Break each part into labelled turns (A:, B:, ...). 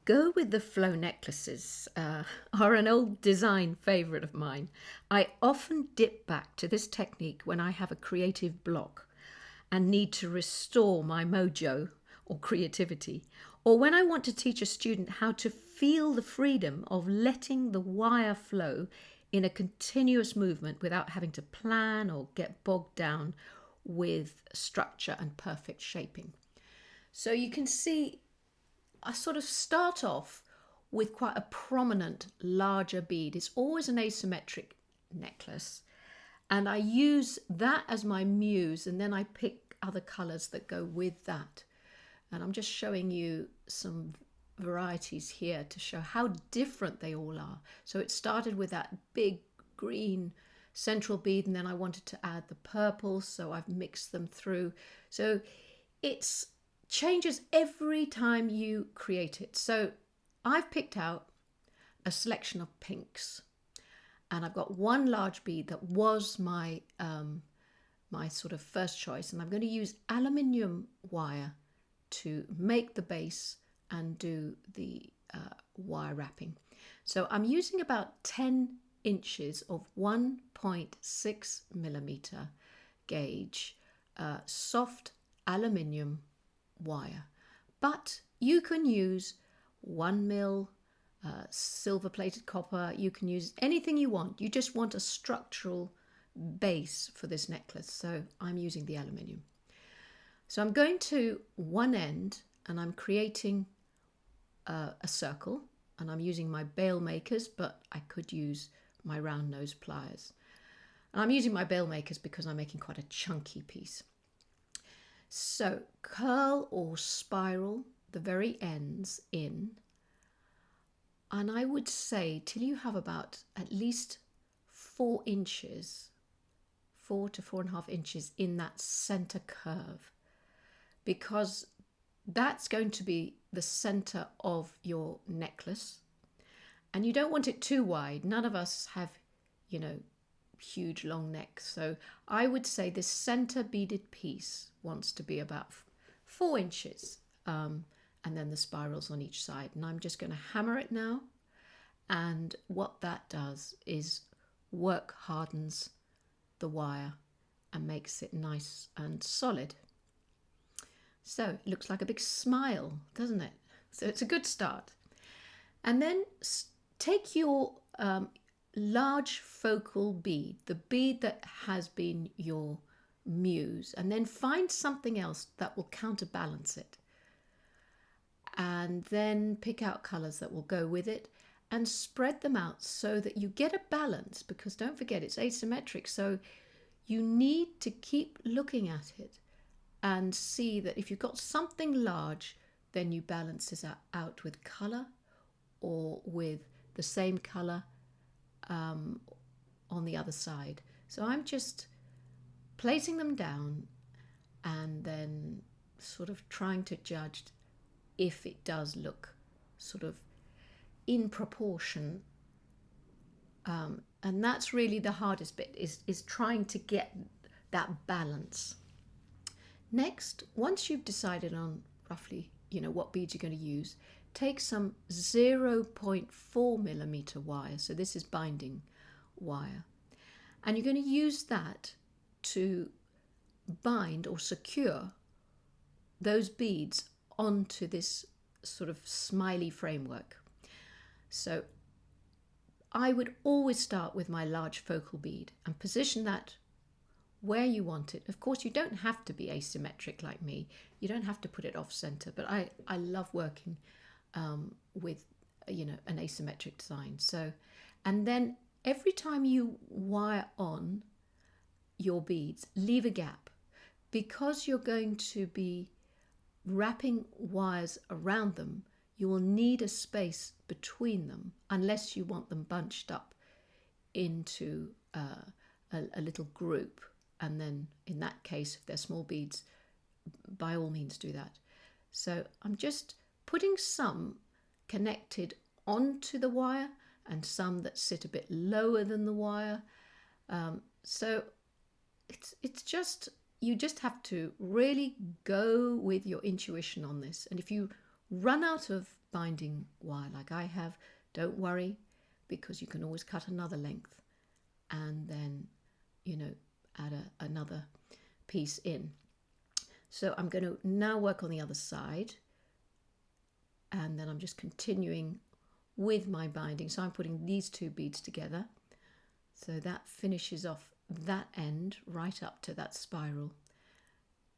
A: Go with the flow necklaces are an old design favourite of mine. I often dip back to this technique when I have a creative block and need to restore my mojo or creativity, or when I want to teach a student how to feel the freedom of letting the wire flow in a continuous movement without having to plan or get bogged down with structure and perfect shaping. So you can see I sort of start off with quite a prominent larger bead. It's always an asymmetric necklace, and I use that as my muse, and then I pick other colours that go with that. And I'm just showing you some varieties here to show how different they all are. So it started with that big green central bead, and then I wanted to add the purple, so I've mixed them through. So it's changes every time you create it. So I've picked out a selection of pinks, and I've got one large bead that was my my sort of first choice, and I'm going to use aluminium wire to make the base and do the wire wrapping. So I'm using about 10 inches of 1.6 millimeter gauge soft aluminium wire, but you can use 1 mil silver plated copper. You can use anything you want. You just want a structural base for this necklace, so I'm using the aluminium. So I'm going to one end and I'm creating a circle, and I'm using my bail makers, but I could use my round nose pliers. And I'm using my bail makers because I'm making quite a chunky piece. So curl or spiral the very ends in, and I would say till you have about at least 4 inches, 4 to 4.5 inches in that center curve, because that's going to be the center of your necklace, and you don't want it too wide. None of us have, huge long necks, so I would say this center beaded piece wants to be about 4 inches, and then the spirals on each side. And I'm just going to hammer it now, and what that does is work hardens the wire and makes it nice and solid. So it looks like a big smile, doesn't it? So it's a good start. And then take your large focal bead, the bead that has been your muse, and then find something else that will counterbalance it. And then pick out colours that will go with it and spread them out so that you get a balance, because don't forget it's asymmetric. So you need to keep looking at it and see that if you've got something large, then you balance it out with colour or with the same colour on the other side. So I'm just placing them down and then sort of trying to judge if it does look sort of in proportion. And that's really the hardest bit, is trying to get that balance. Next, once you've decided on roughly, what beads you're going to use, take some 0.4 millimeter wire. So this is binding wire. And you're going to use that to bind or secure those beads onto this sort of smiley framework. So I would always start with my large focal bead and position that where you want it. Of course, you don't have to be asymmetric like me. You don't have to put it off center, but I love working with, an asymmetric design. So, and then every time you wire on your beads, leave a gap, because you're going to be wrapping wires around them. You will need a space between them unless you want them bunched up into a little group. And then in that case, if they're small beads, by all means do that. So I'm just putting some connected onto the wire and some that sit a bit lower than the wire. So it's just, you just have to really go with your intuition on this. And if you run out of binding wire like I have, don't worry, because you can always cut another length and then, you know, add another piece in. So I'm going to now work on the other side, and then I'm just continuing with my binding. So I'm putting these two beads together. So that finishes off that end right up to that spiral.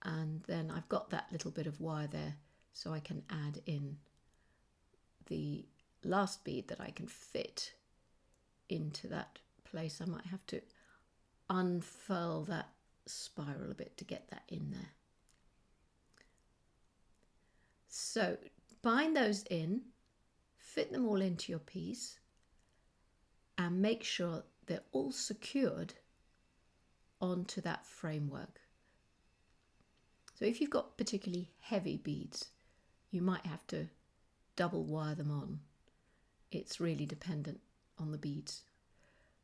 A: And then I've got that little bit of wire there, so I can add in the last bead that I can fit into that place. I might have to unfurl that spiral a bit to get that in there. So bind those in, fit them all into your piece, and make sure they're all secured onto that framework. So if you've got particularly heavy beads, you might have to double wire them on. It's really dependent on the beads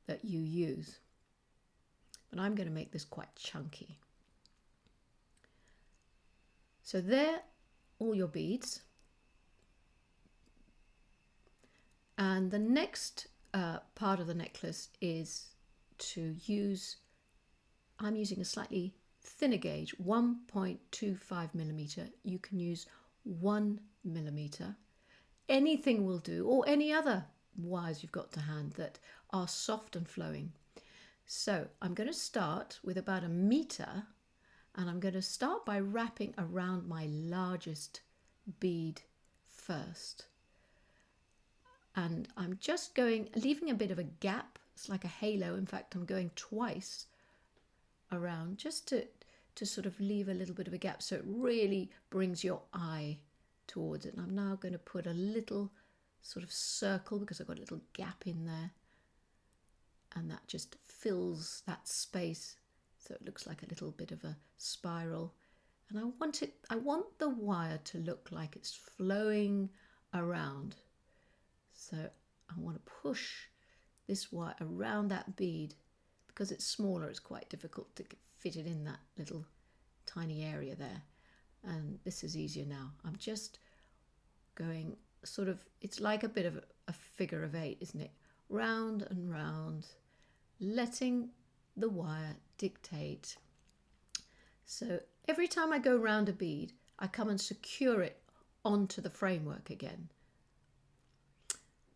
A: that you use. But I'm going to make this quite chunky. So there, all your beads. And the next part of the necklace is to use, I'm using a slightly thinner gauge, 1.25 millimeter. You can use 1 millimeter. Anything will do, or any other wires you've got to hand that are soft and flowing. So I'm going to start with about 1 meter, and I'm going to start by wrapping around my largest bead first. And I'm just going, leaving a bit of a gap. It's like a halo. In fact, I'm going twice around just to sort of leave a little bit of a gap so it really brings your eye towards it. And I'm now going to put a little sort of circle because I've got a little gap in there. And that just fills that space so it looks like a little bit of a spiral. And I want the wire to look like it's flowing around. So I want to push this wire around that bead. Because it's smaller, it's quite difficult to fit it in that little tiny area there. And this is easier now. I'm just going sort of, it's like a bit of a figure of 8, isn't it? Round and round, letting the wire dictate. So every time I go round a bead, I come and secure it onto the framework again.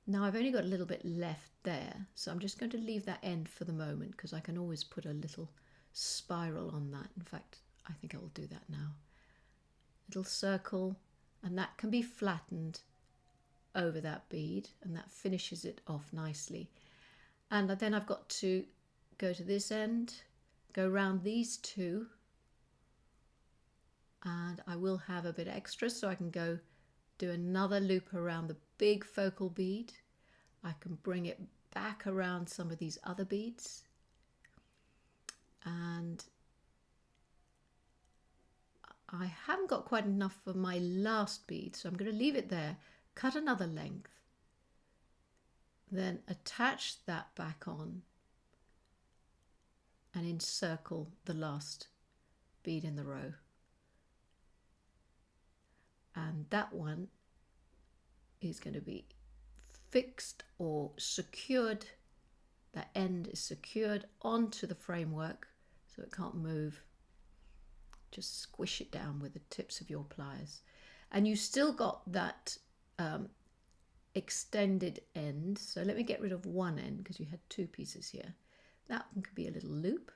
A: Now I've only got a little bit left there, so I'm just going to leave that end for the moment because I can always put a little spiral on that. In fact, I think I will do that now. Little circle, and that can be flattened over that bead, and that finishes it off nicely. And then I've got to go to this end, go round these two, and I will have a bit extra, so I can go do another loop around the big focal bead. I can bring it back around some of these other beads, and I haven't got quite enough for my last bead, so I'm going to leave it there, cut another length, then attach that back on and encircle the last bead in the row. And that one is going to be fixed or secured. That end is secured onto the framework so it can't move. Just squish it down with the tips of your pliers. And you still got that extended end. So let me get rid of one end because you had two pieces here. That one could be a little loop.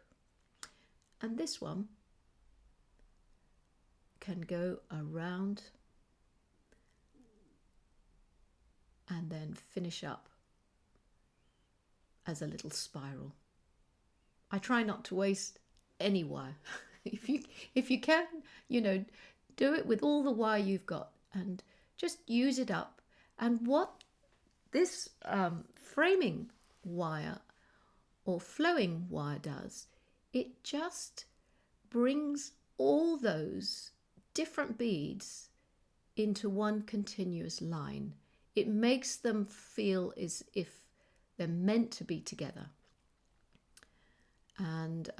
A: And this one can go around and then finish up as a little spiral. I try not to waste any wire. If you can, you know, do it with all the wire you've got and just use it up. And what this framing wire or flowing wire does, it just brings all those different beads into one continuous line. It makes them feel as if they're meant to be together. And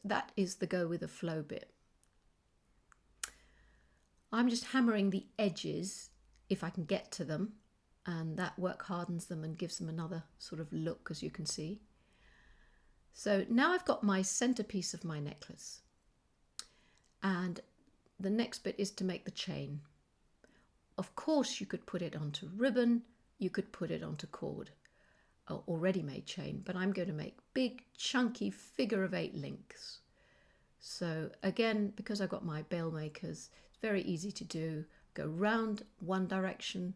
A: that is the go with the flow bit. I'm just hammering the edges if I can get to them, and that work hardens them and gives them another sort of look, as you can see. So now I've got my centerpiece of my necklace, and the next bit is to make the chain. Of course you could put it onto ribbon, you could put it onto cord, or ready-made chain, but I'm going to make big chunky figure-of-8 links. So again, because I've got my bail makers, it's very easy to do. Go round one direction,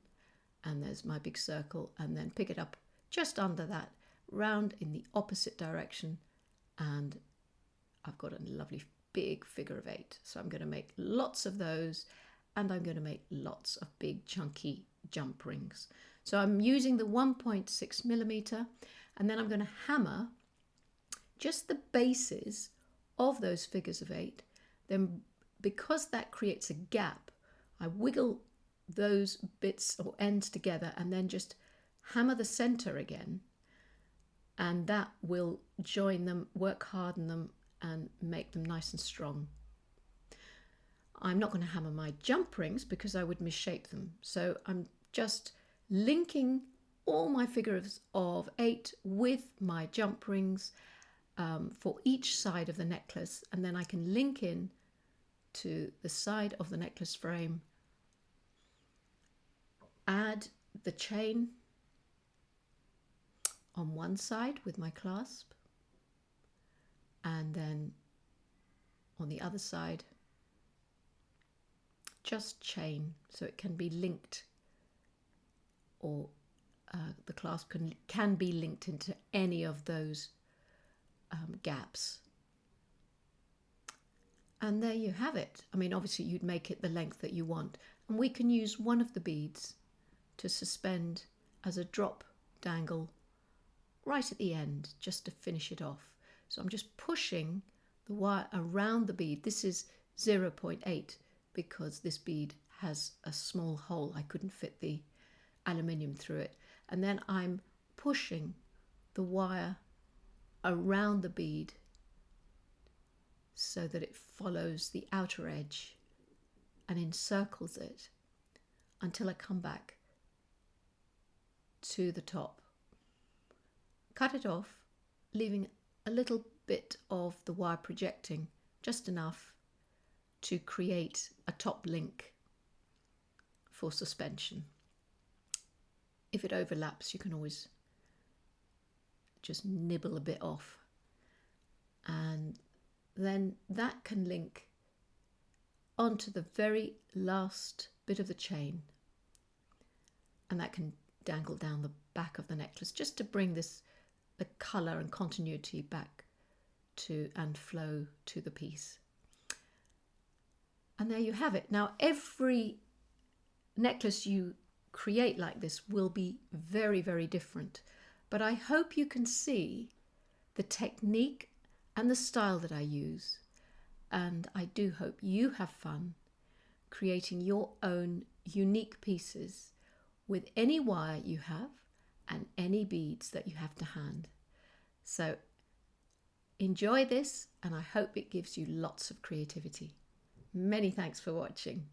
A: and there's my big circle, and then pick it up just under that, round in the opposite direction, and I've got a lovely big figure-of-8. So I'm going to make lots of those, and I'm going to make lots of big chunky jump rings. So I'm using the 1.6 millimeter, and then I'm going to hammer just the bases of those figures of 8. Then, because that creates a gap, I wiggle those bits or ends together and then just hammer the center again, and that will join them, work harden them, and make them nice and strong. I'm not going to hammer my jump rings because I would misshape them. So I'm just linking all my figures of 8 with my jump rings for each side of the necklace, and then I can link in to the side of the necklace frame, add the chain on one side with my clasp, and then on the other side just chain, so it can be linked, or the clasp can be linked into any of those gaps. And there you have it. I mean, obviously you'd make it the length that you want, and we can use one of the beads to suspend as a drop dangle right at the end, just to finish it off. So I'm just pushing the wire around the bead. This is 0.8 because this bead has a small hole. I couldn't fit the aluminium through it. And then I'm pushing the wire around the bead so that it follows the outer edge and encircles it until I come back to the top. Cut it off, leaving a little bit of the wire projecting, just enough to create a top link for suspension. If it overlaps, you can always just nibble a bit off, and then that can link onto the very last bit of the chain, and that can dangle down the back of the necklace just to bring the colour and continuity back to and flow to the piece. And there you have it. Now every necklace you create like this will be very, very different, but I hope you can see the technique and the style that I use, and I do hope you have fun creating your own unique pieces with any wire you have and any beads that you have to hand. So enjoy this, and I hope it gives you lots of creativity. Many thanks for watching.